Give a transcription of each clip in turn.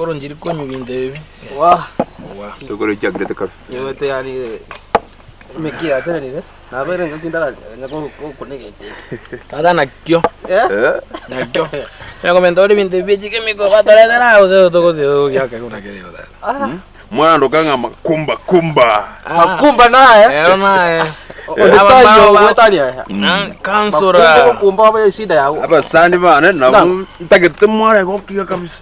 sokoro njiri konyu binde. Wah. Sokoro chakre takap. Yote yani mekia tena ni. Na bere ngakindala ngako konegete. Tada nakyo. Nakyo. Ya komentari binde beji ke miko batara dara o to ko ya ka kuna kile yoda. Mwana ndo kanga Makumba. Makumba naye. Naye. Odetayo wetania. Kansura. Makumba ba shida yao. Hapa sandi bana na mtakete mwara ko kika kabisa.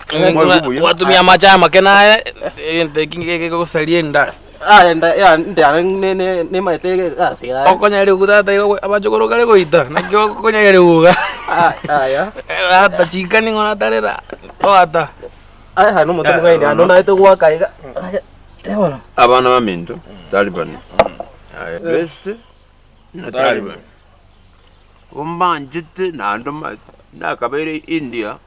Watumia macha makena ente kinge ko salienda. Ne maite kasi ya. Okonya ri kutata abachokoro kale koita. Nakyo konya ri uga. Ya. Ata chika ni ngona tarera. Ata. Hano mutu mwenye ano na ito kwa kaiga. Ewana. Abana baminto Taliban. Best na Taliban. Umbanjite na ndo na kabere India.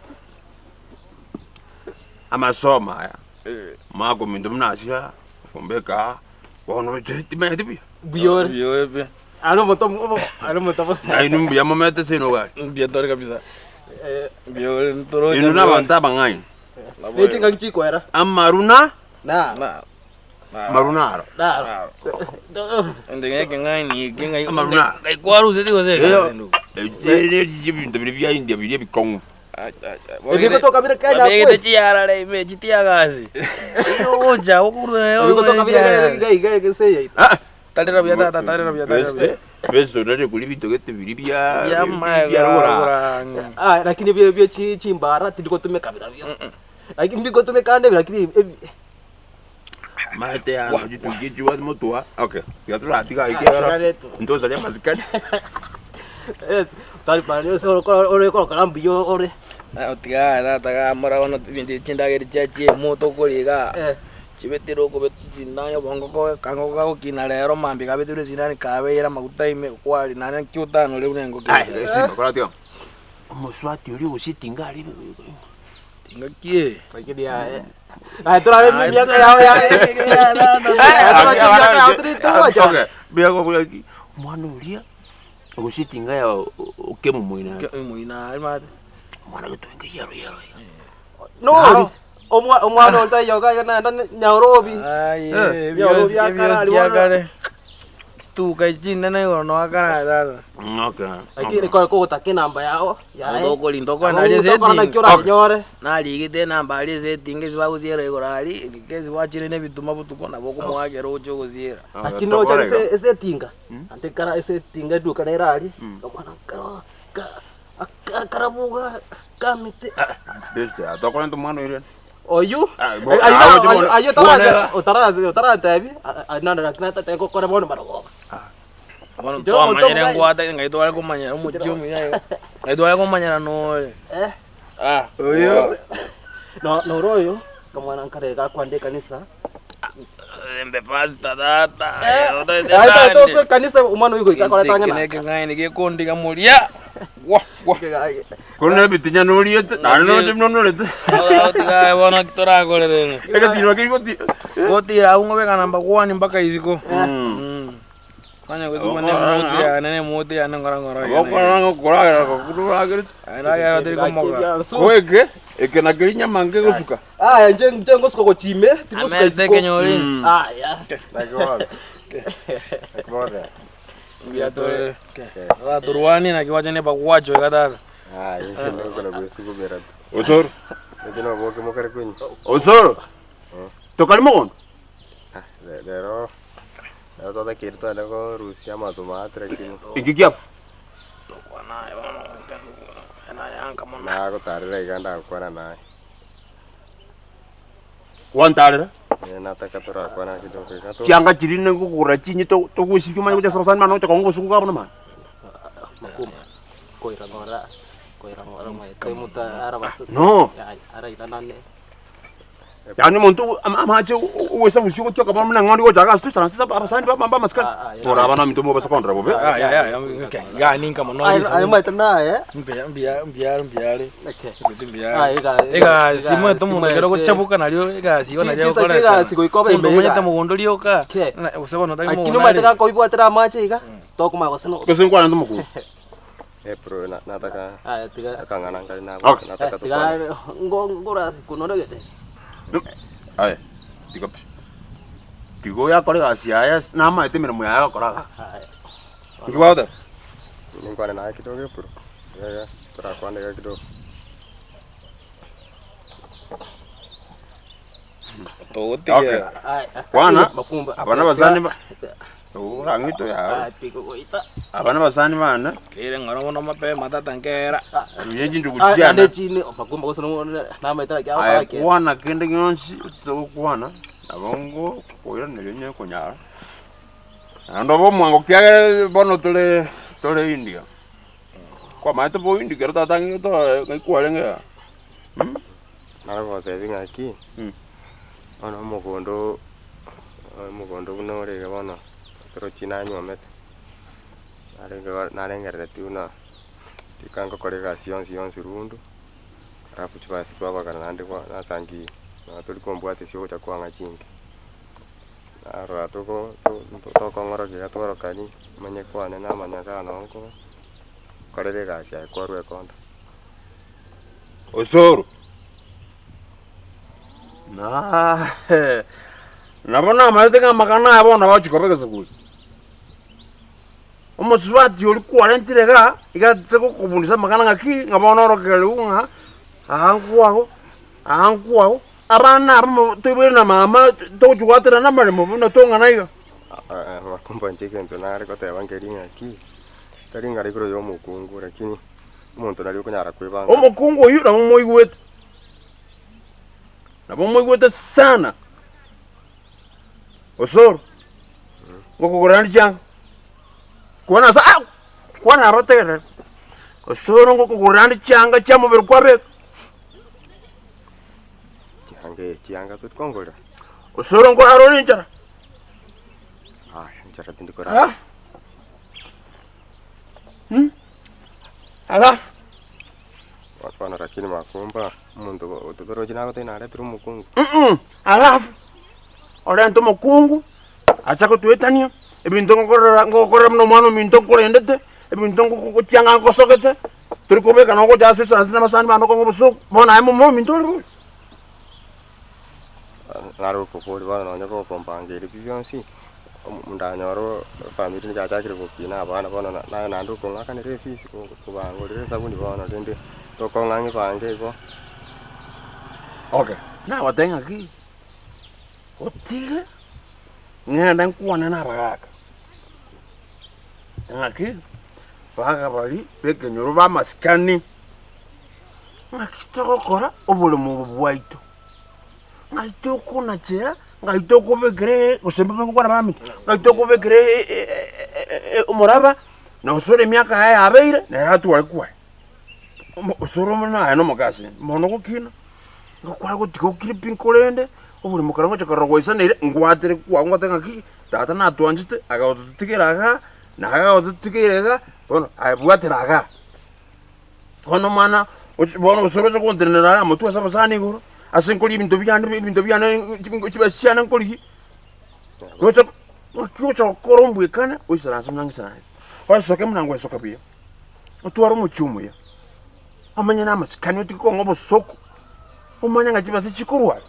Amasoma ya. Mako minto mnasia kumbeka wono titima tibi. Biore be. Ano mutu Ai numbu ya momete sino ga. Bia tori kabisa. Biore ntoro. Inu na banta bangai. Eti ngaki kwera. Amaruna? Na. Marunaro. Na. Ndenge kengai ni kengai. Amaruna. Kai kwaru zeti ko zeti. Jibi vya India vile bikongo. Biko toka bire Kenya kwe. Biko tiara le me jitia gazi. Oja okure. Biko toka bire gai sei. Talera bia tata. Beso ndio kulibito gete bilibia. Ya maya. Lakini bia chimbara tidiko tumekabira bia. Lakini biko tumekande lakini mate ya jitu moto. Okay. Ya tu latika ikera. Ndio salia masikani. Taliban yo ore ko kalambio ore. Otiga data mara ono bindi chinda ge chachi moto koliga. Chibetiro ko betinanya bongo ko kango ka kinalero mambi ka betiro sinani kabera makuta ime kwali nana kyutano le unengo ke. Sima kwa tio. Moswati uri usitinga ali. Tinga kie. Pake dia. Tora bia ka ya. Tora bia ka aja. Okay. Bia ko ki mwana ulia. Usitinga ya okemu muina. Muina almate. Mwana kutuenge yaro. No. Omwana olta yoga na Nairobi. Bios kare. Tu kai jina na yo no akara dada. Okay. Lakini ko utake namba yao. Ya ndoko lindoko na leze. Na ligite namba leze tinge zwa kuzira igorali. Nikezi wachire ne bituma butuko na boko mwage rojo kuzira. Lakini no chale ese tinga. Ante kara ese tinga duka na irali. Omwana karabuga kamite. Beste atokona to mwana ile. Oyu? Ayo utara tabi. Ananda naknata teko kore bono barago. Bueno, todo mañana en Guata, ngai to algo mañana mucho mira. Ngai to algo mañana no. Oyo. No royo, kama anankarega kwande kanisa. Embe pasta data. Ai to so kanisa umano yuko ikakora tanga na. Ngai ni ke kondi kamulia. Wah. Kone bitinya noli et. Nano dimno nolet. Tiga bona kitora kole de. Eka tiro ki gotira ungo beka namba 1 mpaka iziko. Kanya ko zumane moti ya nene moti ya ngora. Gokora kudura. Ana ya tiri ko moga. Weke ekena girinya mange gosuka. Njengo siko chime, tibuska iziko. Kenyolin. Ya. Like Bia tore. Ra turuani na kiwacha ne bakwacho kadaka. Ndio kuna kusuko berat. Osoro. Ndio boke mokare kwenye. Osoro. Tokali mokono. Lero. Lero toda kirto ndako Rusia matumatra kimo. Ikikia. Tokwana bana. Ana yanka mona. Na ko tarira iganda kwana naye. Wantarira. Nataka tora kwana kidogo kato. Kianga jirine kukura chinyi to kusiki manje kuja sarasani mano to kongo suku kabona man. Makumba. Koira ngora mai Kemunto arabas. No. Ara itanane. Yani muntu amaje uwesa usiku toka bana mna ngandi ko jaga stu sarasani sarasani baba maskani. Tora bana mito mo basa kontra bobe. Ya ninka mono. Ai mai tana Mbia. Okay. Ega simo tomu ngero ko chabuka nalio ega siyo nalio ko. Chicha siko ikoba imbe. Mwenye tamu gondolio ka. Usaba no taimo. Akino mai taka ko ibu atara mache iga. Toko ma ko seno. Kesun kwa ndo mku. Bro nataka Tiga kangana kali na Okay. nataka to. Tiga ngora kunono gede. Aya. Tigo ya kore gasiaya na maite mirimo yayo koraga. Ngwada. Ningwana na kidogo bro. Ya, turakwandika kidogo. Okay. Kwana Makumba. abana bazani ba. Urangito ya. Abana bazani bana. Kire ngoro no mape matata nkera. Ruyenji ndukutia. Ande chini Makumba kosono na maita kya Ay kwana kende nyonsi to kwana. Abongo koira nerenye konyara. Ando bo mwango kya bono tole India. Kwa maite bo India kero tatangi to kwalenge. Nalo tevi ngaki. Ono mugondo kunorega bono. Toro china nyomete. Narengerere tuna. Tikango korega sionsi rundu. Alafu chibasi twabagana nande kwa nasangi. Na tuli kombwate sio cha kwanga chingi. Aro toko ngoro ke atoro kani manye kwane na manya sana onko. Korega sia korwe konda. Osoro. Nabona amaitenga makana abona bachikobeka sakuli. Omusubati oli kwalentirega igateko kubundisa makana ngaki ngabona orokele unga ahankuaho abana abamo tubere na mama tojugatira na marimo no tonga naiga. Makumba ncheke ntonare kote bangeri ngaki. Tari ngari kuro yo mukungu lakini umuntu nari kunyara kwibanga. Omukungu uyu na moigwete. Na moigwete sana. Osoro. Ngokugurani jang. Kwana sa kwana arotere. Osoro ngokugurani changa cha mubiri kwabe. Chianga tut kongora. Osoro ngo aroni njara. Njara tindikora. Alaf. Wakwana rakini Makumba muntu utoro jina kote nare turu mukungu. Alaf. Ora nto mukungu. Acha ko tuetania. Ebinto ngokora mno mano minto kolendete. Ebinto ngokuchanga ngosokete. Turi kubeka noko jase sana masani bano ko ngobuso. Bona aimo mo minto libo. Naro popori bana nyako kompangeri biyonsi. Mundanyoro family njachakire kukina abana bona na nduko ngakane refisi kubangolire sabuni bona tende tokongangi bange ibo. Okay. Na watenga ki. Otige. Ngenda nkuona na bagaka. Ngaki. Baga bali peke nyoro ba maskani. Ngakitoko kora obule mu bwaito. Ngaitoko na chea ngaitoko begre usembe ngwana bami ngaitoko begre umuraba na usore miaka haya abeire na ratu walikuwa usoro mna ano mukasi mono kukina ngokwa gutiko kiri pinkolende oburi mukarango chakarogwa isanire ngwatire kwa ngwatenga ki tata na twanjite agautitikiraga na agautitikiraga bono aibwatiraga kono mana bono usoro cho kontenera mutu asaba sani guru asenkoli ibintu byane kibashana nkoli ngocha kyocha korombwe kana oisaransa mnangisana wasoke mnango esoka biya otwaro muchumu ya amanya na masikani otiko ngobo soko umanya ngachibase chikurwa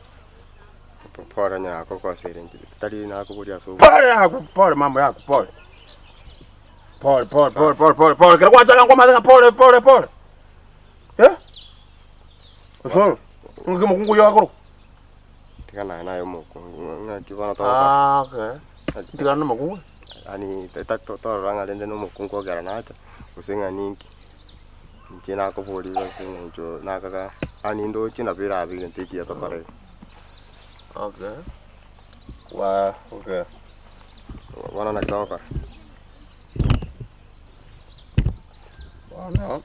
Pora nyako kwa serenji tari nako kuria so pole mambo yako pole kira kwacha ngoma zanga pole Osoro ngimo kungu yakoro tikana nayo mukungu ngakibana to okay tikana mukungu ani to ranga lende no mukungu gara nacha usenga ninki nkina ko boli wasenga njo nakaka ani ndo china bira abile ntiki ya tokare. Okay. Wow, okay. Wana nakitoka. Wana.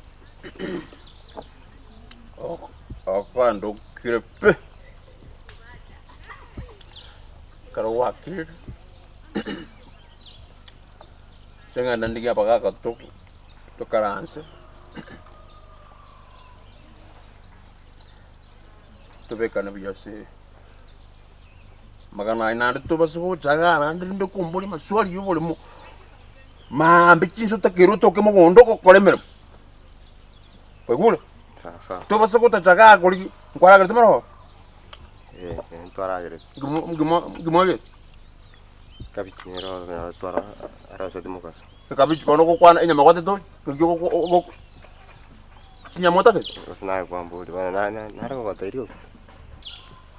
Ndo kirepe. Karawakir. Senga nandiga pagaka to karanse. To beka na biyase. Magana ina to baso chagana ndo kumbuli maswali yubole mo. Mambe chinso takiruto ke mo gondo ko kolemero. Pegule. Sasa. To baso ko tachaga koli kwala kertemero. ntwaragire ngimoge kabichi nero twara arasa timukaso kabichi bono ko kwana inyama kwate to ko kinyama take osinaye kwambudi bana naro batairio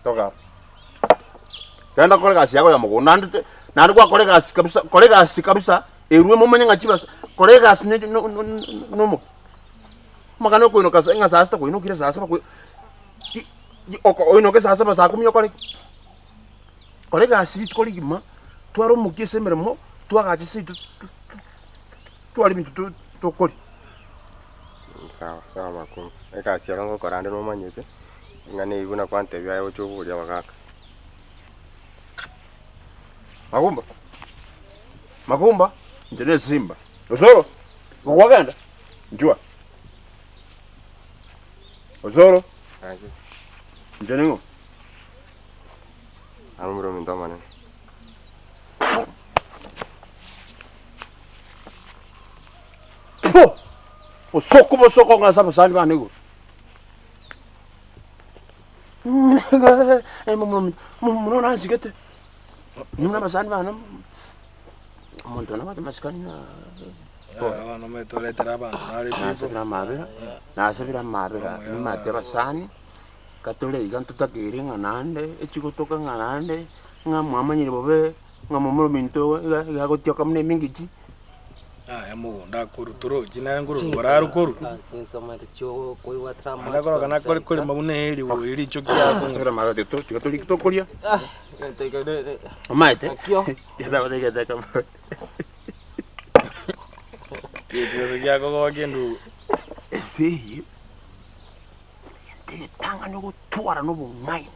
toka kenda kole kasi yako ya mugo nandi kwa kole kasi kabisa eruwe momanya ngachiba kole kasi no makano ko ino kasa inga sasta ko ino kire sasa ko ino ke sasa ba sakumyo kole kasi ko ligima twaro mukise meremo twagachi si twali bintu to koli sawa Makumba ekasi yarongo korande no manyete ngane ibuna kwante byayo choburia bagaka Makumba njene Simba Osoro ngwaganda njua Osoro aje njene ngo amuro mindomane Osoko ngasa basali bane go muno nanzigete muna basali bana umuntu nabati masikani no me toletera bana ari nasabira mabira nimate basani katole igantu takiri nganande echikotoka nganande ngamwamanyire bobe ngamomoro minto gagotyoka mune mingiti emu ndakuru turo jina nguru bararu kuru Insoma cyo koi watrama ndakora kana koli mabune heri wo iri cyo kyako ngira mara to tikatoli kitokolia amaite kyo yada badega daka kitu kyako ko gendu ese tanga no gutwara no bungai